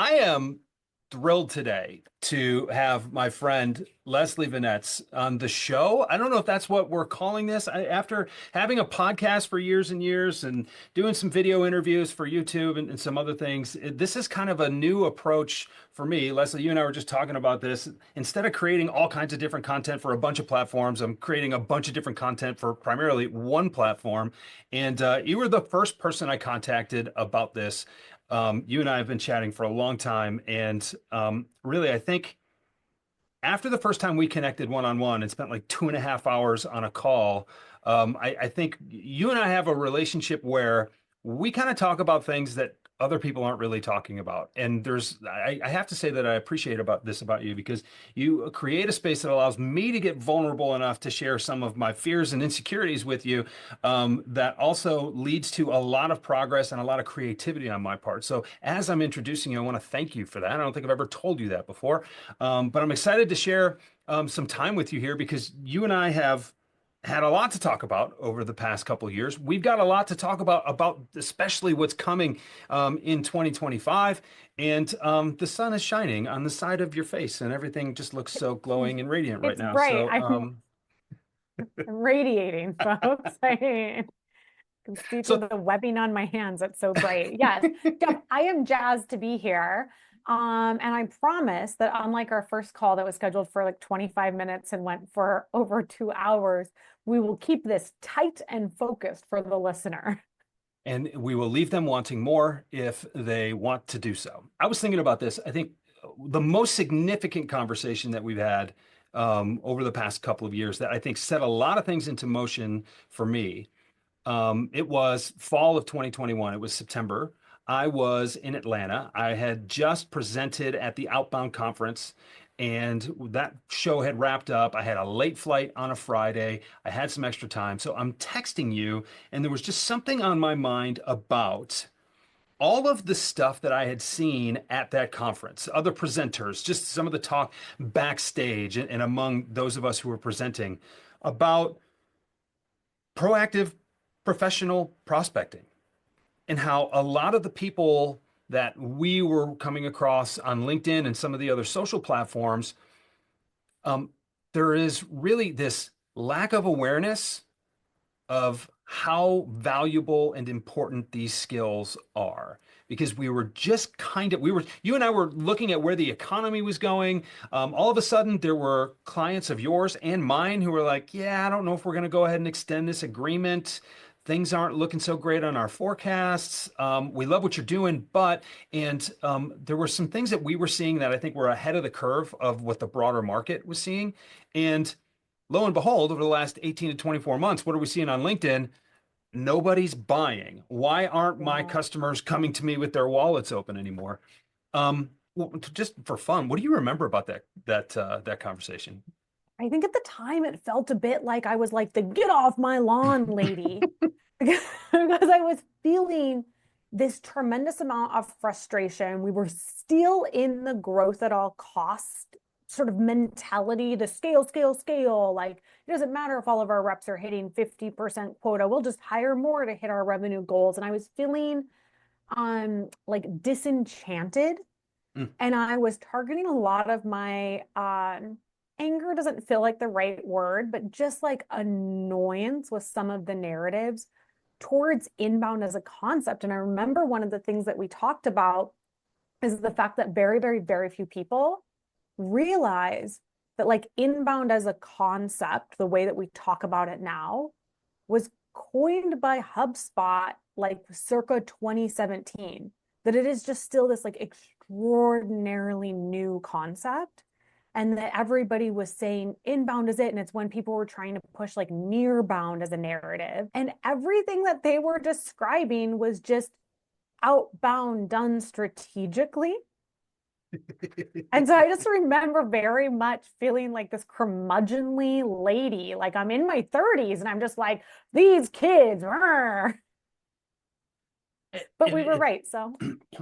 I am thrilled today to have my friend Leslie Venetz on the show. I don't know if that's what we're calling this. After having a podcast for years and years and doing some video interviews for YouTube and some other things, this is kind of a new approach for me. Leslie, you and I were just talking about this. Instead of creating all kinds of different content for a bunch of platforms, I'm creating a bunch of different content for primarily one platform. And you were the first person I contacted about this. You and I have been chatting for a long time, and really, I think after the first time we connected one-on-one and spent like 2.5 hours on a call, I think you and I have a relationship where we kind of talk about things that other people aren't really talking about. And I have to say that I appreciate about you because you create a space that allows me to get vulnerable enough to share some of my fears and insecurities with you, that also leads to a lot of progress and a lot of creativity on my part. So as I'm introducing you, I want to thank you for that. I don't think I've ever told you that before. But I'm excited to share some time with you here because you and I have had a lot to talk about over the past couple of years. We've got a lot to talk about especially what's coming in 2025. And the sun is shining on the side of your face, and everything just looks so glowing and radiant right It's now. bright. So, I'm radiating, folks. I can see through so the webbing on my hands. It's so bright. Yes, Jeff, I am jazzed to be here. And I promise that unlike our first call that was scheduled for like 25 minutes and went for over 2 hours, we will keep this tight and focused for the listener. and we will leave them wanting more if they want to do so. I was thinking about this. I think the most significant conversation that we've had over the past couple of years that I think set a lot of things into motion for me. It was fall of 2021. It was September. I was in Atlanta. I had just presented at the Outbound conference, and that show had wrapped up. I had a late flight on a Friday. I had some extra time. So I'm texting you, and there was just something on my mind about all of the stuff that I had seen at that conference, other presenters, just some of the talk backstage and among those of us who were presenting about proactive professional prospecting and how a lot of the people that we were coming across on LinkedIn and some of the other social platforms, um, there is really this lack of awareness of how valuable and important these skills are. Because we were just you and I were looking at where the economy was going. All of a sudden, there were clients of yours and mine who were like, yeah, I don't know if we're going to go ahead and extend this agreement. Things aren't looking so great on our forecasts. We love what you're doing, there were some things that we were seeing that I think were ahead of the curve of what the broader market was seeing. And lo and behold, over the last 18 to 24 months, what are we seeing on LinkedIn? Nobody's buying. Why aren't my Yeah. customers coming to me with their wallets open anymore? Just for fun, what do you remember about that conversation? I think at the time it felt a bit like I was like the get off my lawn lady because I was feeling this tremendous amount of frustration. We were still in the growth at all costs sort of mentality, the scale, scale, scale. Like it doesn't matter if all of our reps are hitting 50% quota, we'll just hire more to hit our revenue goals. And I was feeling like disenchanted. Mm. And I was targeting a lot of my anger doesn't feel like the right word, but just like annoyance with some of the narratives towards inbound as a concept. And I remember one of the things that we talked about is the fact that very, very, very few people realize that like inbound as a concept, the way that we talk about it now, was coined by HubSpot like circa 2017. That it is just still this like extraordinarily new concept. And that everybody was saying inbound is it. And it's when people were trying to push like near bound as a narrative. And everything that they were describing was just outbound done strategically. And so I just remember very much feeling like this curmudgeonly lady, like I'm in my 30s and I'm just like, these kids. Rrr. But And we were it, right. So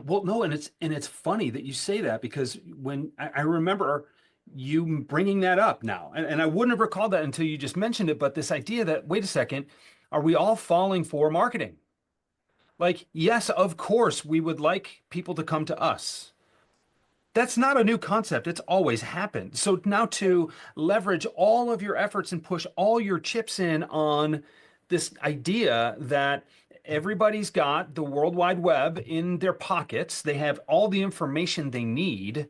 well, no, and it's funny that you say that because when I remember you bringing that up now, and I wouldn't have recalled that until you just mentioned it, but this idea that, wait a second, are we all falling for marketing? Like, yes, of course, we would like people to come to us. That's not a new concept. It's always happened. So now to leverage all of your efforts and push all your chips in on this idea that everybody's got the World Wide Web in their pockets, they have all the information they need.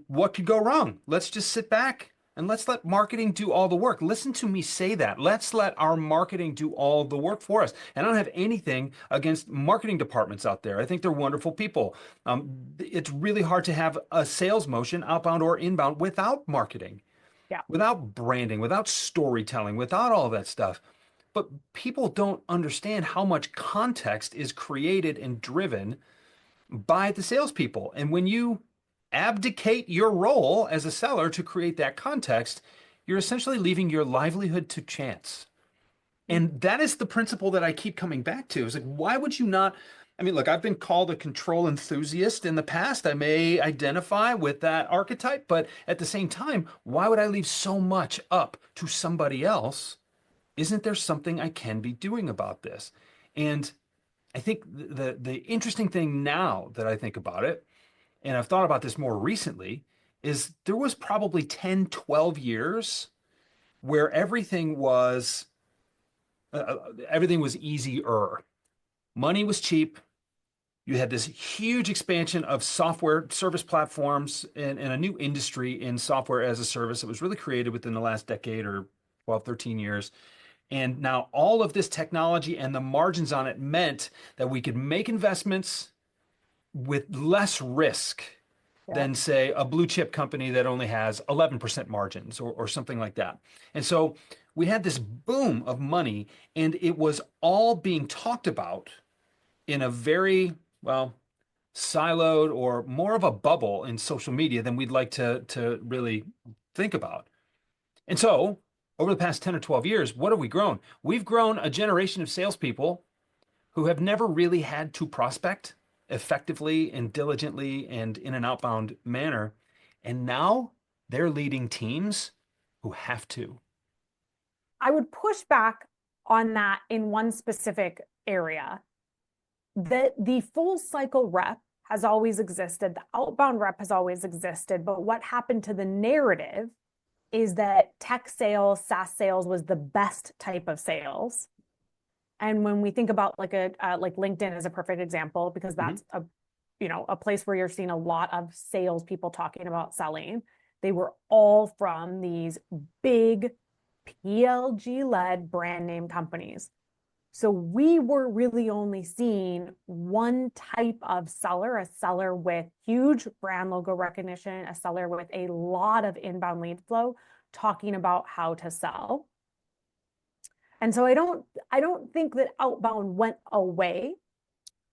What could go wrong? Let's just sit back and let's let marketing do all the work. Listen to me say that. Let's let our marketing do all the work for us. And I don't have anything against marketing departments out there. I think they're wonderful people. It's really hard to have a sales motion, outbound or inbound, without marketing, Yeah. without branding, without storytelling, without all that stuff. But people don't understand how much context is created and driven by the salespeople. And when you abdicate your role as a seller to create that context, you're essentially leaving your livelihood to chance. And that is the principle that I keep coming back to. Is like, why would you not? I mean, look, I've been called a control enthusiast in the past. I may identify with that archetype, but at the same time, why would I leave so much up to somebody else? Isn't there something I can be doing about this? And I think the interesting thing now that I think about it, and I've thought about this more recently, is there was probably 10, 12 years where everything was easier. Money was cheap. You had this huge expansion of software service platforms and a new industry in software as a service that was really created within the last decade or 12, 13 years. And now all of this technology and the margins on it meant that we could make investments with less risk Yeah. than, say, a blue chip company that only has 11% margins or something like that. And so we had this boom of money, and it was all being talked about in a very, well, siloed or more of a bubble in social media than we'd like to really think about. And so over the past 10 or 12 years, what have we grown? We've grown a generation of salespeople who have never really had to prospect effectively and diligently and in an outbound manner. And now they're leading teams who have to. I would push back on that in one specific area. That the full cycle rep has always existed, the outbound rep has always existed, but what happened to the narrative is that tech sales, SaaS sales was the best type of sales. And when we think about like LinkedIn is a perfect example because that's a place where you're seeing a lot of salespeople talking about selling. They were all from these big PLG-led brand name companies. So we were really only seeing one type of seller, a seller with huge brand logo recognition, a seller with a lot of inbound lead flow, talking about how to sell. And so I don't think that outbound went away.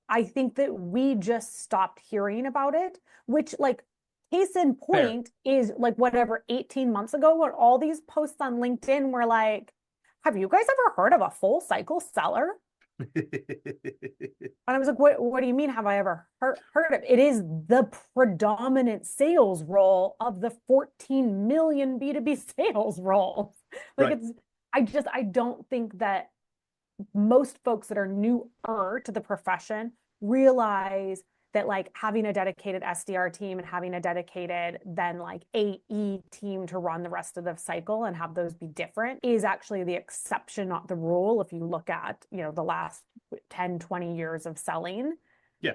I think that we just stopped hearing about it, which like case in Fair. point is like whatever 18 months ago when all these posts on LinkedIn were like, have you guys ever heard of a full cycle seller? And I was like, what do you mean? Have I ever heard of it? It is the predominant sales role of the 14 million B2B sales roles. Like Right. it's, I don't think that most folks that are newer to the profession realize that like having a dedicated SDR team and having a dedicated then like AE team to run the rest of the cycle and have those be different is actually the exception, not the rule. If you look at, the last 10, 20 years of selling. Yeah.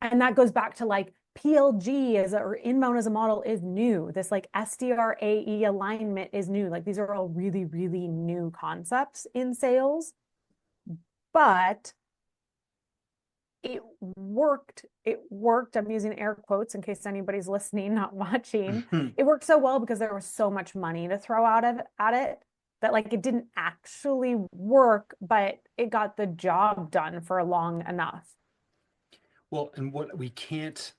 And that goes back to like PLG or inbound as a model is new. This like SDR AE alignment is new. Like these are all really, really new concepts in sales. But it worked. It worked. I'm using air quotes in case anybody's listening, not watching. It worked so well because there was so much money to throw at it that like it didn't actually work, but it got the job done for long enough. Well, and what we can't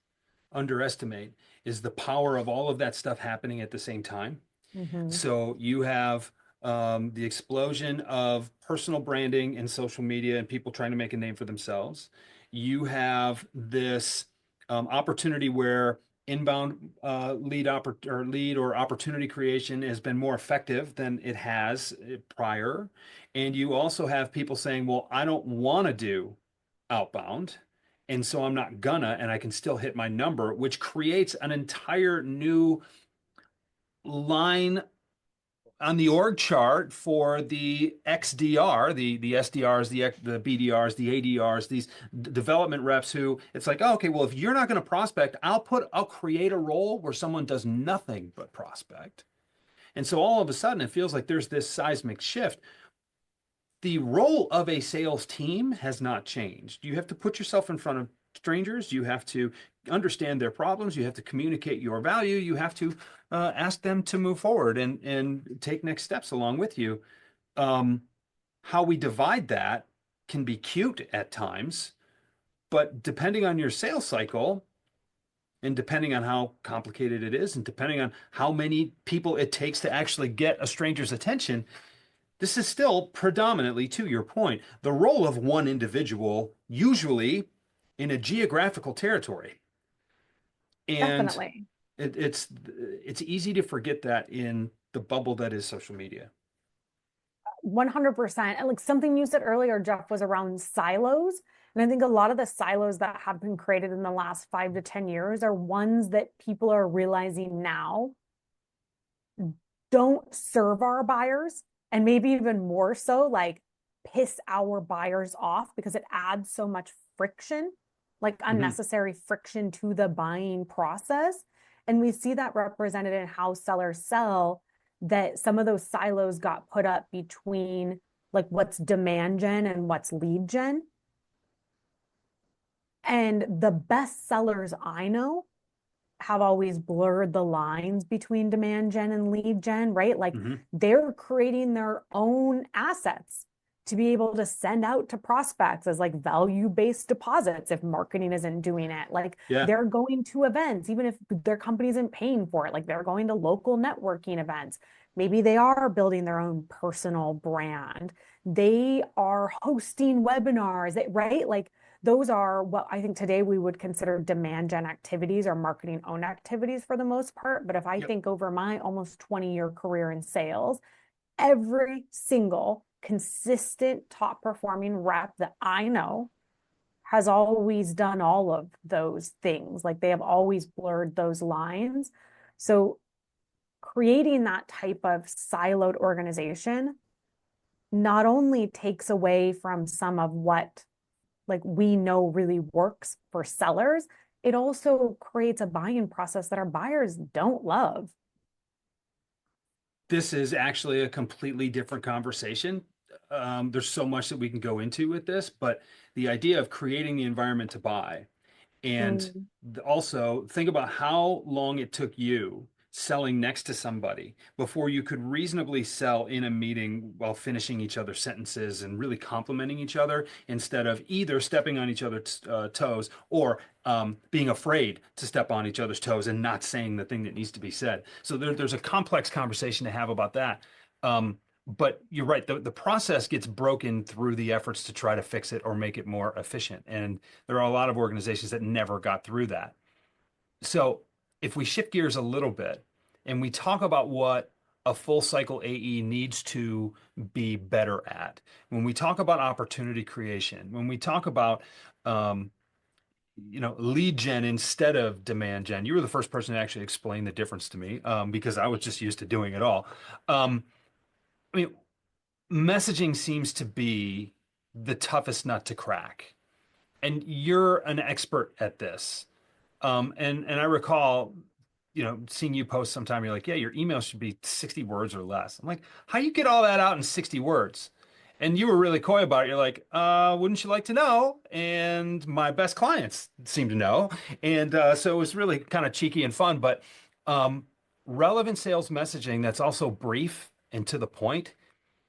underestimate is the power of all of that stuff happening at the same time. Mm-hmm. So you have the explosion of personal branding and social media and people trying to make a name for themselves. You have this opportunity where inbound lead or opportunity creation has been more effective than it has prior. And you also have people saying, well, I don't want to do outbound. And so I'm not gonna, and I can still hit my number, which creates an entire new line on the org chart for the XDR, the SDRs, the BDRs, the ADRs, these development reps who it's like, oh, okay, well, if you're not going to prospect, I'll create a role where someone does nothing but prospect. And so all of a sudden it feels like there's this seismic shift. The role of a sales team has not changed. You have to put yourself in front of strangers. You have to understand their problems. You have to communicate your value. You have to ask them to move forward and take next steps along with you. Um, how we divide that can be cute at times, but depending on your sales cycle and depending on how complicated it is and depending on how many people it takes to actually get a stranger's attention, this is still predominantly, to your point, the role of one individual, usually in a geographical territory. And Definitely. it's easy to forget that in the bubble that is social media. 100%. And like something you said earlier, Jeff, was around silos. And I think a lot of the silos that have been created in the last 5 to 10 years are ones that people are realizing now don't serve our buyers. And maybe even more so, like piss our buyers off because it adds so much friction, like Mm-hmm. unnecessary friction to the buying process. And we see that represented in how sellers sell, that some of those silos got put up between like what's demand gen and what's lead gen. And the best sellers I know have always blurred the lines between demand gen and lead gen, right? Like Mm-hmm. they're creating their own assets to be able to send out to prospects as like value-based deposits if marketing isn't doing it. Like Yeah. they're going to events, even if their company isn't paying for it, like they're going to local networking events. Maybe they are building their own personal brand. They are hosting webinars, right? Like those are what I think today we would consider demand gen activities or marketing owned activities for the most part. But if I Yep. think over my almost 20-year career in sales, every single consistent top performing rep that I know has always done all of those things. Like they have always blurred those lines. So creating that type of siloed organization not only takes away from some of what like we know really works for sellers, it also creates a buying process that our buyers don't love. This is actually a completely different conversation. There's so much that we can go into with this, but the idea of creating the environment to buy. And Mm. also think about how long it took you selling next to somebody before you could reasonably sell in a meeting while finishing each other's sentences and really complimenting each other instead of either stepping on each other's toes or being afraid to step on each other's toes and not saying the thing that needs to be said. So there's a complex conversation to have about that. Um, but you're right, the process gets broken through the efforts to try to fix it or make it more efficient. And there are a lot of organizations that never got through that. So if we shift gears a little bit and we talk about what a full cycle AE needs to be better at, when we talk about opportunity creation, when we talk about um, lead gen instead of demand gen, you were the first person to actually explain the difference to me because I was just used to doing it all. Um, I mean, messaging seems to be the toughest nut to crack, and you're an expert at this. And I recall, seeing you post sometime, you're like, yeah, your email should be 60 words or less. I'm like, how you get all that out in 60 words? And you were really coy about it. You're like, wouldn't you like to know? And my best clients seem to know. And so it was really kind of cheeky and fun, but um, relevant sales messaging that's also brief and to the point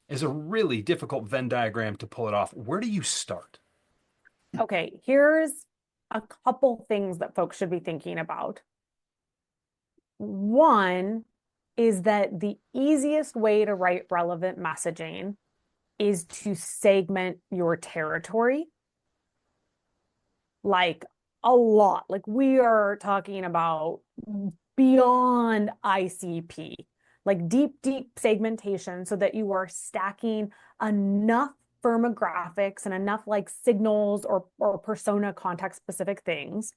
is a really difficult Venn diagram to pull it off. Where do you start? Okay, here's a couple things that folks should be thinking about. One is that the easiest way to write relevant messaging is to segment your territory like a lot. Like we are talking about beyond ICP, like deep, deep segmentation so that you are stacking enough firmographics and enough like signals or persona context specific things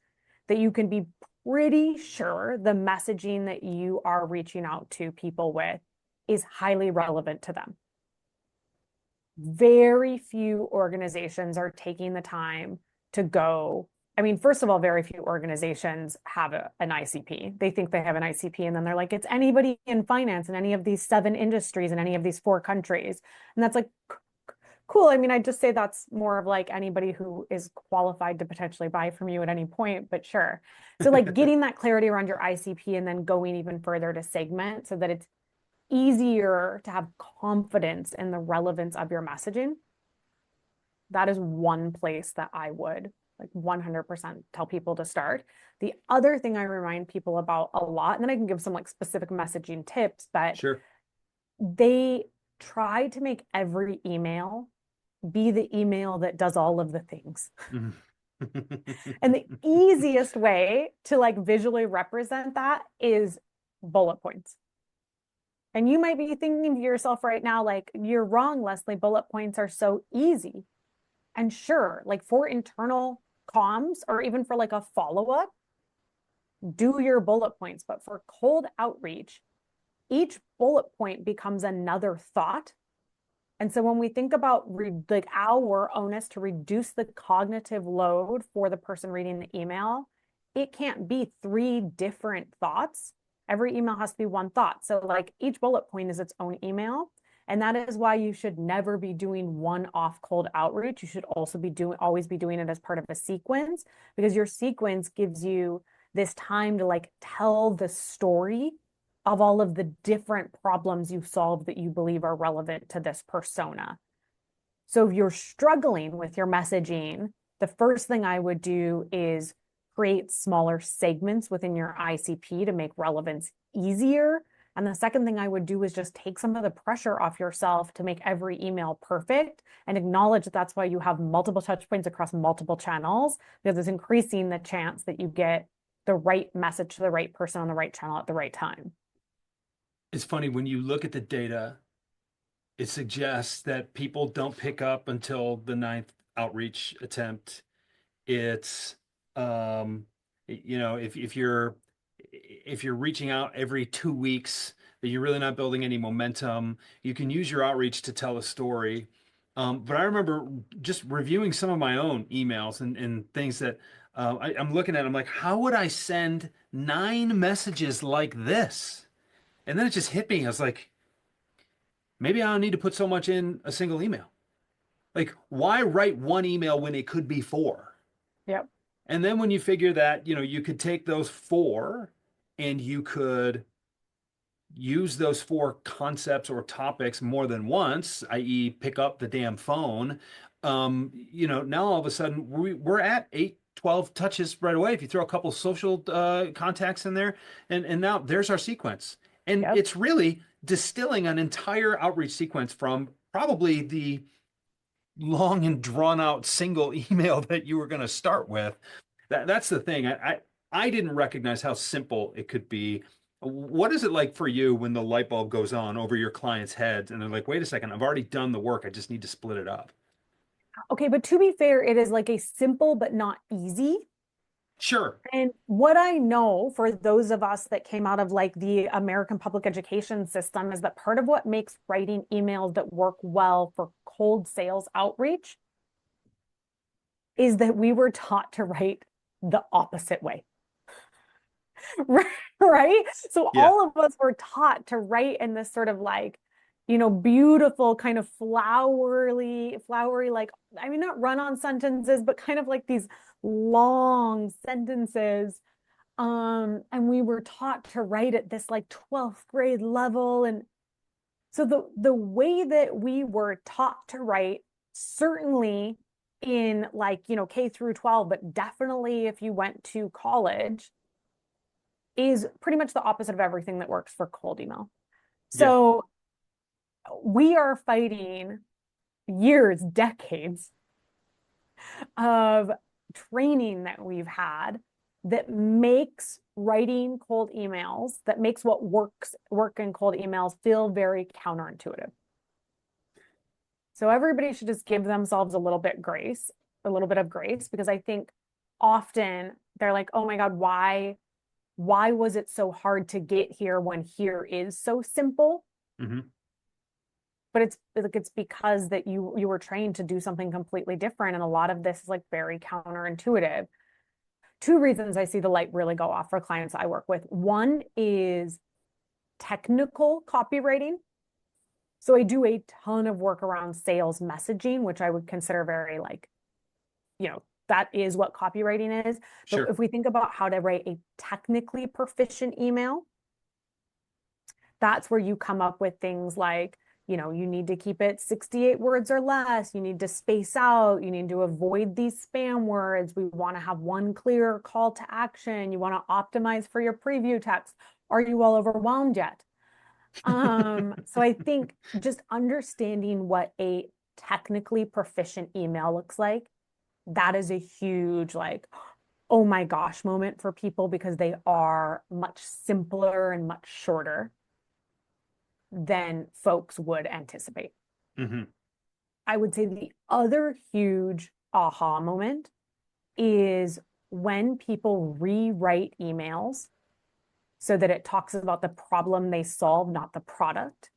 that you can be pretty sure the messaging that you are reaching out to people with is highly relevant to them. Very few organizations are taking the time to go. I mean, first of all, very few organizations have an ICP. They think they have an ICP, and then they're like, it's anybody in finance in any of these 7 industries in any of these 4 countries. And that's like, cool. I mean, I'd just say that's more of like anybody who is qualified to potentially buy from you at any point, but sure. So like getting that clarity around your ICP and then going even further to segment so that it's easier to have confidence in the relevance of your messaging. That is one place that I would like 100% tell people to start. The other thing I remind people about a lot, and then I can give some like specific messaging tips, but Sure. they try to make every email be the email that does all of the things. Mhm. And the easiest way to like visually represent that is bullet points. And you might be thinking to yourself right now, like, you're wrong, Leslie, bullet points are so easy. And sure, like for internal comms or even for like a follow-up, do your bullet points. But for cold outreach, each bullet point becomes another thought. And so when we think about like our onus to reduce the cognitive load for the person reading the email, it can't be 3 different thoughts. Every email has to be one thought. So like each bullet point is its own email. And that is why you should never be doing one-off cold outreach. You should also be always be doing it as part of a sequence, because your sequence gives you this time to like tell the story of all of the different problems you've solved that you believe are relevant to this persona. So if you're struggling with your messaging, the first thing I would do is create smaller segments within your ICP to make relevance easier. And the second thing I would do is just take some of the pressure off yourself to make every email perfect and acknowledge that that's why you have multiple touch points across multiple channels, because it's increasing the chance that you get the right message to the right person on the right channel at the right time. It's funny when you look at the data, it suggests that people don't pick up until the 9th outreach attempt. It's if you're reaching out every 2 weeks, that you're really not building any momentum. You can use your outreach to tell a story. But I remember just reviewing some of my own emails and things that I'm looking at. I'm like, how would I send 9 messages like this? And then it just hit me. I was like, maybe I don't need to put so much in a single email. Like, why write one email when it could be 4? Yep. And then when you figure that, you could take those 4 and you could use those 4 concepts or topics more than once, i.e., pick up the damn phone. Now all of a sudden we're at 8, 12 touches right away. If you throw a couple social contacts in there, and now there's our sequence. And Yep. it's really distilling an entire outreach sequence from probably the long and drawn out single email that you were going to start with. That's the thing. I didn't recognize how simple it could be. What is it like for you when the light bulb goes on over your clients' heads and they're like, wait a second, I've already done the work. I just need to split it up. Okay, but to be fair, it is like a simple but not easy. Sure. And what I know for those of us that came out of like the American public education system is that part of what makes writing emails that work well for cold sales outreach is that we were taught to write the opposite way. Right? So Yeah. all of us were taught to write in this sort of like, beautiful kind of flowery, like, I mean, not run-on sentences, but kind of like these long sentences. And we were taught to write at this like 12th grade level. And so the way that we were taught to write, certainly in like, K through 12, but definitely if you went to college, is pretty much the opposite of everything that works for cold email. Yeah. So we are fighting years, decades of training that we've had that makes writing cold emails, that makes what work in cold emails feel very counterintuitive. So everybody should just give themselves a little bit of grace, because I think often they're like, oh my God, why was it so hard to get here when here is so simple? Hmm. But it's like it's because that you were trained to do something completely different. And a lot of this is like very counterintuitive. Two reasons I see the light really go off for clients I work with. One is technical copywriting. So I do a ton of work around sales messaging, which I would consider very like, that is what copywriting is. But Sure. if we think about how to write a technically proficient email, that's where you come up with things like, you need to keep it 68 words or less. You need to space out. You need to avoid these spam words. We want to have one clear call to action. You want to optimize for your preview text. Are you all overwhelmed yet? So I think just understanding what a technically proficient email looks like, that is a huge like, oh my gosh moment for people, because they are much simpler and much shorter than folks would anticipate. Hmm. I would say the other huge aha moment is when people rewrite emails so that it talks about the problem they solve, not the product.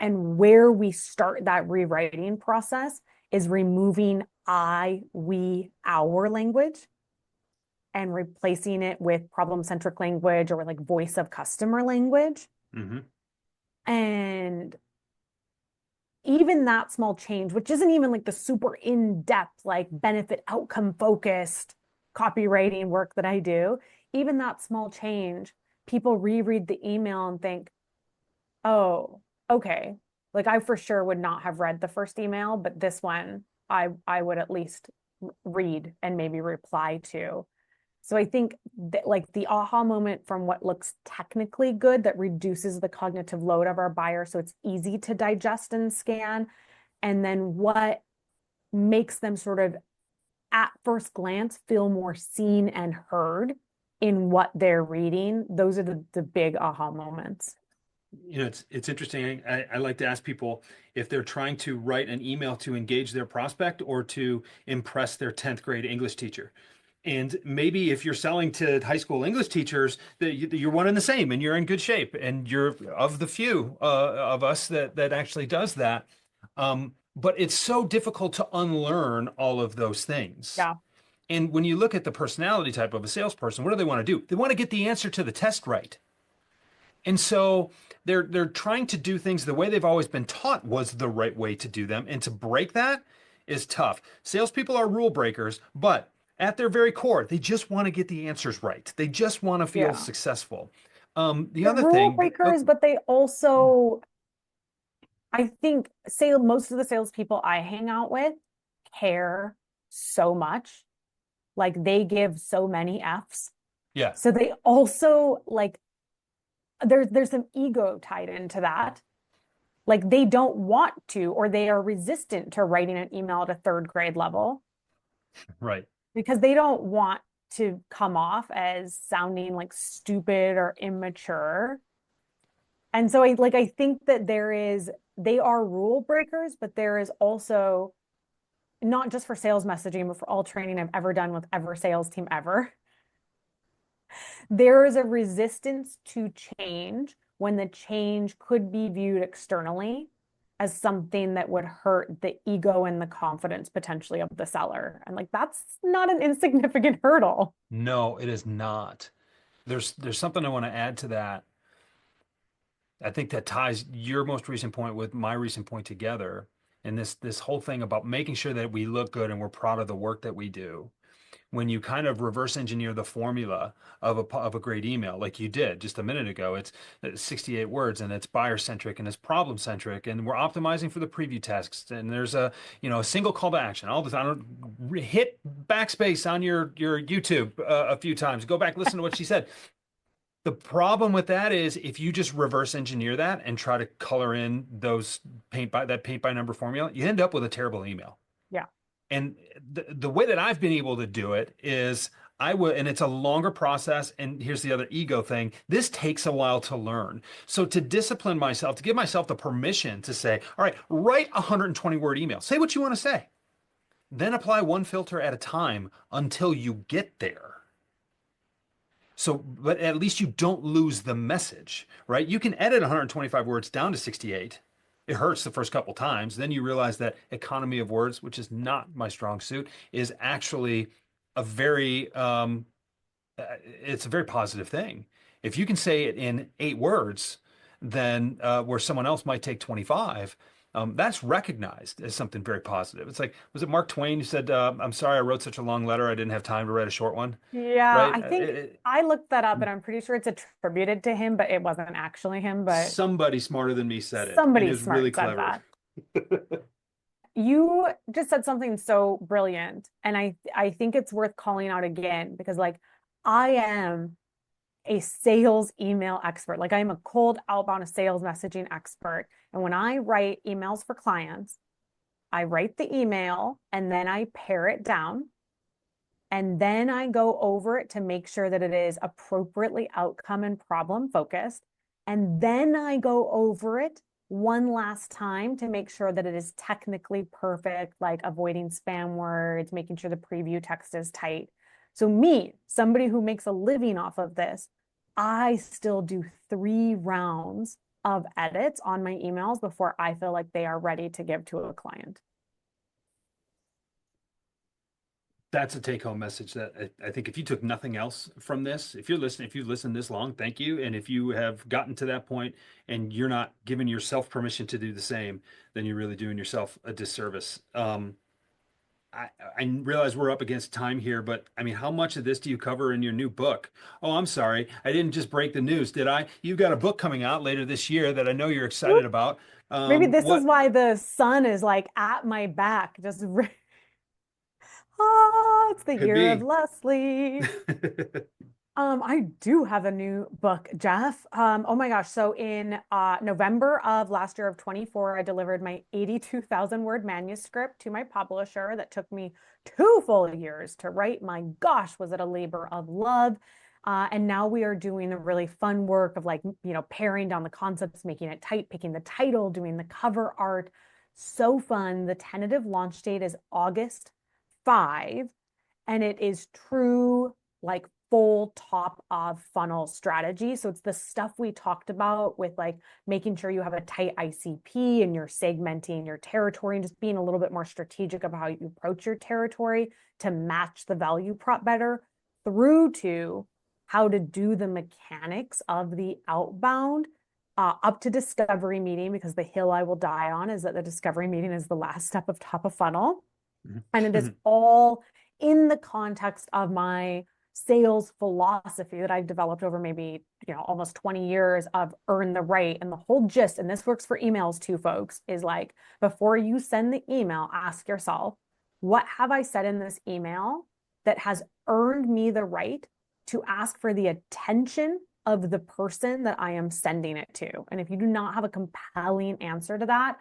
And where we start that rewriting process is removing I, we, our language and replacing it with problem-centric language or like voice of customer language. Hmm. And even that small change, which isn't even like the super in-depth, like benefit outcome focused copywriting work that I do, even that small change, people reread the email and think, oh, okay. Like I for sure would not have read the first email, but this one I would at least read and maybe reply to. So I think that like the aha moment from what looks technically good that reduces the cognitive load of our buyer so it's easy to digest and scan, and then what makes them sort of at first glance feel more seen and heard in what they're reading. Those are the big aha moments. It's interesting. I like to ask people if they're trying to write an email to engage their prospect or to impress their 10th grade English teacher. And maybe if you're selling to high school English teachers, that you're one and the same, and you're in good shape, and you're of the few of us that actually does that. But it's so difficult to unlearn all of those things. Yeah. And when you look at the personality type of a salesperson, what do they want to do? They want to get the answer to the test right. And so they're trying to do things the way they've always been taught was the right way to do them. And to break that is tough. Salespeople are rule breakers, but at their very core, they just want to get the answers right. They just want to feel Yeah. successful. The They're other rule thing, breakers, but they also, I think, say most of the salespeople I hang out with care so much. Like they give so many Fs. yeah, So they also like there's some ego tied into that. Like they don't want to, or they are resistant to writing an email at a third grade level right. because they don't want to come off as sounding like stupid or immature. And so I think that they are rule breakers, but there is also not just for sales messaging, but for all training I've ever done with ever sales team ever. There is a resistance to change when the change could be viewed externally as something that would hurt the ego and the confidence potentially of the seller. And like that's not an insignificant hurdle. No, it is not. There's something I want to add to that. I think that ties your most recent point with my recent point together. And this whole thing about making sure that we look good and we're proud of the work that we do. When you kind of reverse engineer the formula of a great email, like you did just a minute ago, it's 68 words and it's buyer centric and it's problem centric, and we're optimizing for the preview text. And there's a single call to action. All this, I don't hit backspace on your YouTube a few times. Go back, listen to what she said. The problem with that is if you just reverse engineer that and try to color in those paint by number formula, you end up with a terrible email. Yeah. And the way that I've been able to do it is I would, and it's a longer process. And here's the other ego thing. This takes a while to learn. So to discipline myself, to give myself the permission to say, all right, write a 120 word email. Say what you want to say. Then apply one filter at a time until you get there. So, but at least you don't lose the message, right? You can edit 125 words down to 68. It hurts the first couple times. Then you realize that economy of words, which is not my strong suit, is actually a very it's a very positive thing. If you can say it in 8 words, then where someone else might take 25, that's recognized as something very positive. It's like, was it Mark Twain who said, "I'm sorry I wrote such a long letter. I didn't have time to write a short one." Yeah, Right? I think I looked that up and I'm pretty sure it's attributed to him, but it wasn't actually him, but Somebody smarter than me said it, and it somebody was really smart said clever. that. You just said something so brilliant, and I think it's worth calling out again because like I am a sales email expert. Like I'm a cold outbound sales messaging expert. And when I write emails for clients, I write the email and then I pare it down. And then I go over it to make sure that it is appropriately outcome and problem focused. And then I go over it one last time to make sure that it is technically perfect, like avoiding spam words, making sure the preview text is tight. So, me, somebody who makes a living off of this, I still do 3 rounds of edits on my emails before I feel like they are ready to give to a client. That's a take-home message that I think if you took nothing else from this, if you're listening, if you've listened this long, thank you. And if you have gotten to that point and you're not giving yourself permission to do the same, then you're really doing yourself a disservice. I, I realize we're up against time here, but I mean, how much of this do you cover in your new book? Oh, I'm sorry. I didn't just break the news, did I? You've got a book coming out later this year that I know you're excited about. Maybe this is What why the sun is like at my back, just it's the could year of be? Leslie. I do have a new book, Jeff. Oh my gosh. So in November of last year of 24, I delivered my 82,000 word manuscript to my publisher that took me 2 full years to write. My gosh, was it a labor of love. And now we are doing the really fun work of like, paring down the concepts, making it tight, picking the title, doing the cover art. So fun. The tentative launch date is August 5, and it is true like full top of funnel strategy. So it's the stuff we talked about with like making sure you have a tight ICP and you're segmenting your territory and just being a little bit more strategic about how you approach your territory to match the value prop better, through to how to do the mechanics of the outbound up to discovery meeting, because the hill I will die on is that the discovery meeting is the last step of top of funnel. And it is all in the context of my sales philosophy that I've developed over maybe, almost 20 years of earn the right. And the whole gist, and this works for emails too, folks, is like before you send the email, ask yourself, what have I said in this email that has earned me the right to ask for the attention of the person that I am sending it to? And if you do not have a compelling answer to that,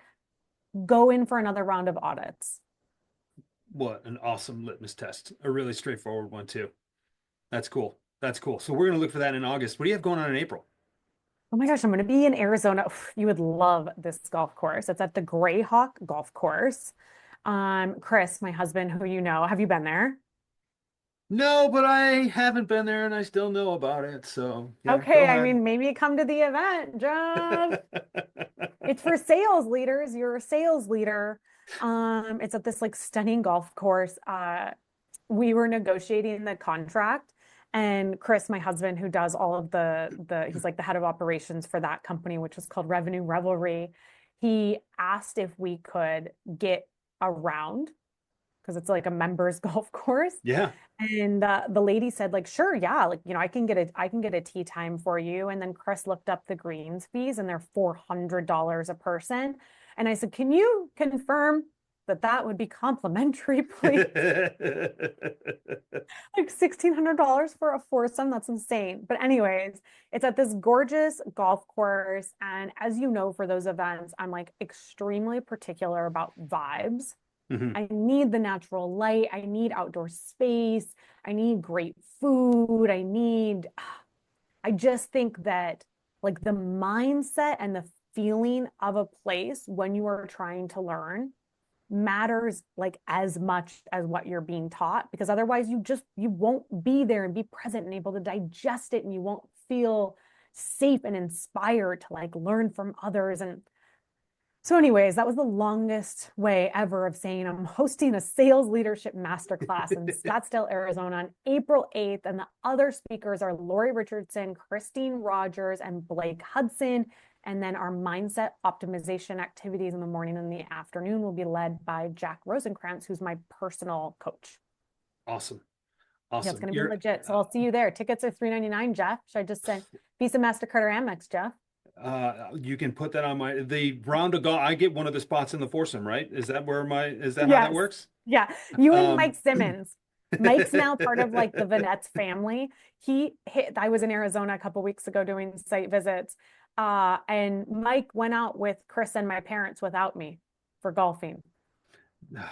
go in for another round of audits. What an awesome litmus test. A really straightforward one, too. That's cool. That's cool. So we're going to look for that in August. What do you have going on in April? Oh my gosh, I'm going to be in Arizona. You would love this golf course. It's at the Greyhawk Golf Course. Chris, my husband, who have you been there? No, but I haven't been there and I still know about it. So, yeah, go Okay, I ahead. mean, maybe come to the event, Jeff. It's for sales leaders. You're a sales leader. It's at this like stunning golf course. We were negotiating the contract, and Chris, my husband, who does all of he's like the head of operations for that company, which is called Revenue Revelry. He asked if we could get around because it's like a members golf course. Yeah. And the lady said, like, sure, yeah, like, I can get a tea time for you. And then Chris looked up the greens fees and they're $400 a person. And I said, can you confirm that that would be complimentary, please? Like $1,600 for a foursome. That's insane. But anyways, it's at this gorgeous golf course. And as you know, for those events, I'm like extremely particular about vibes. Hmm. I need the natural light. I need outdoor space. I need great food. I just think that like the mindset and the feeling of a place when you are trying to learn matters like as much as what you're being taught, because otherwise you won't be there and be present and able to digest it, and you won't feel safe and inspired to like learn from others. And so anyways, that was the longest way ever of saying I'm hosting a sales leadership masterclass in Scottsdale, Arizona on April 8th. And the other speakers are Lori Richardson, Christine Rogers, and Blake Hudson. And then our mindset optimization activities in the morning and the afternoon will be led by Jack Rosenkrantz, who's my personal coach. Awesome. Yeah, it's Awesome. going to be You're, legit. So I'll see you there. Tickets are $3.99, Jeff. Should I just send Visa, MasterCard, or Amex, Jeff? you can put that on the round of golf. I get one of the spots in the foursome, right? Is that how that Yes. works? Yeah. You and Um, Mike Simmons. Mike's now part of like the Venetz family. I was in Arizona a couple weeks ago doing site visits. And Mike went out with Chris and my parents without me for golfing. I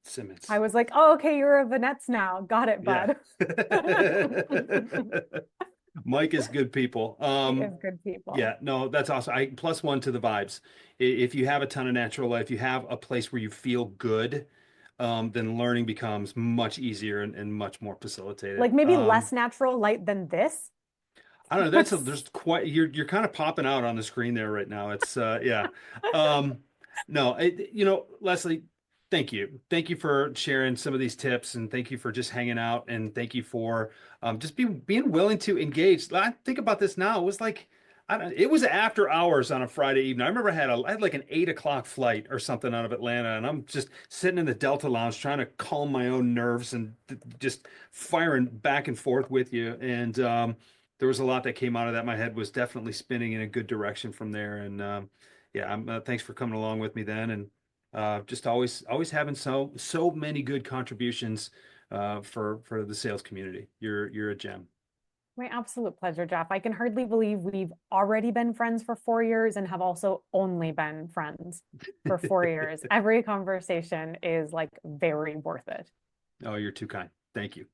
Simmons. was like, oh, okay, you're a Venetz now. Got it, Yeah. bud. Mike is good people. He is good people. Yeah, no, that's awesome. I plus one to the vibes. If you have a ton of natural light, if you have a place where you feel good, then learning becomes much easier and much more facilitated. Like maybe less natural light than this. I don't know. There's quite you're kind of popping out on the screen there right now. It's yeah. Um no, Leslie, thank you. Thank you for sharing some of these tips, and thank you for just hanging out, and thank you for just being willing to engage. I think about this now. It was like it was after hours on a Friday evening. I remember I had like an 8 o'clock flight or something out of Atlanta, and I'm just sitting in the Delta Lounge trying to calm my own nerves and just firing back and forth with you. And there was a lot that came out of that. My head was definitely spinning in a good direction from there. And yeah, thanks for coming along with me then, and just always having so many good contributions for the sales community. You're a gem. My absolute pleasure, Jeff. I can hardly believe we've already been friends for 4 years and have also only been friends for 4 years. Every conversation is like very worth it. Oh, you're too kind. Thank you.